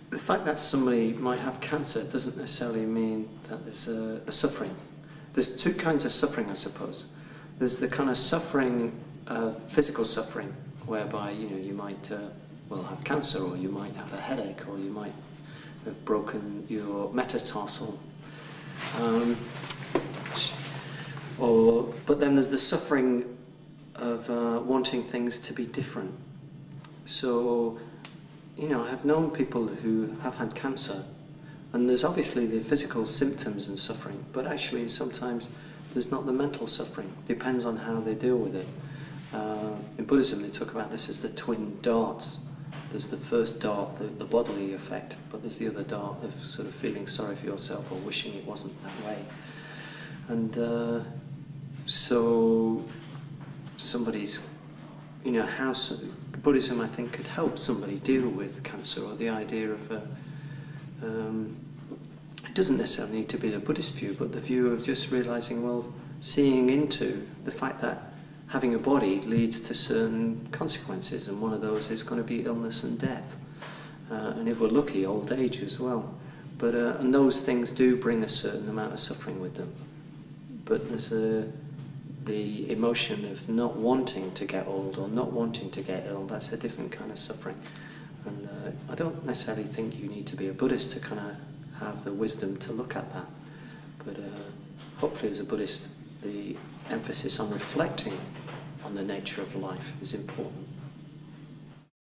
the fact that somebody might have cancer doesn't necessarily mean that there's a suffering. There's two kinds of suffering, I suppose. There's the kind of suffering, physical suffering, whereby you might well have cancer, or you might have a headache, or you might have broken your metatarsal. But then there's the suffering of wanting things to be different. So, I have known people who have had cancer, and there's obviously the physical symptoms and suffering, but actually sometimes there's not the mental suffering. Depends on how they deal with it. In Buddhism they talk about this as the twin darts. There's the first dart, the bodily effect, but there's the other dart of sort of feeling sorry for yourself or wishing it wasn't that way. And so somebody's, how Buddhism, I think, could help somebody deal with cancer, or the idea of, it doesn't necessarily need to be the Buddhist view, but the view of just realizing, well, seeing into the fact that having a body leads to certain consequences, and one of those is going to be illness and death, and if we're lucky, old age as well. But and those things do bring a certain amount of suffering with them. But there's the emotion of not wanting to get old or not wanting to get ill. That's a different kind of suffering. And I don't necessarily think you need to be a Buddhist to kind of have the wisdom to look at that. But hopefully as a Buddhist, the emphasis on reflecting on the nature of life is important.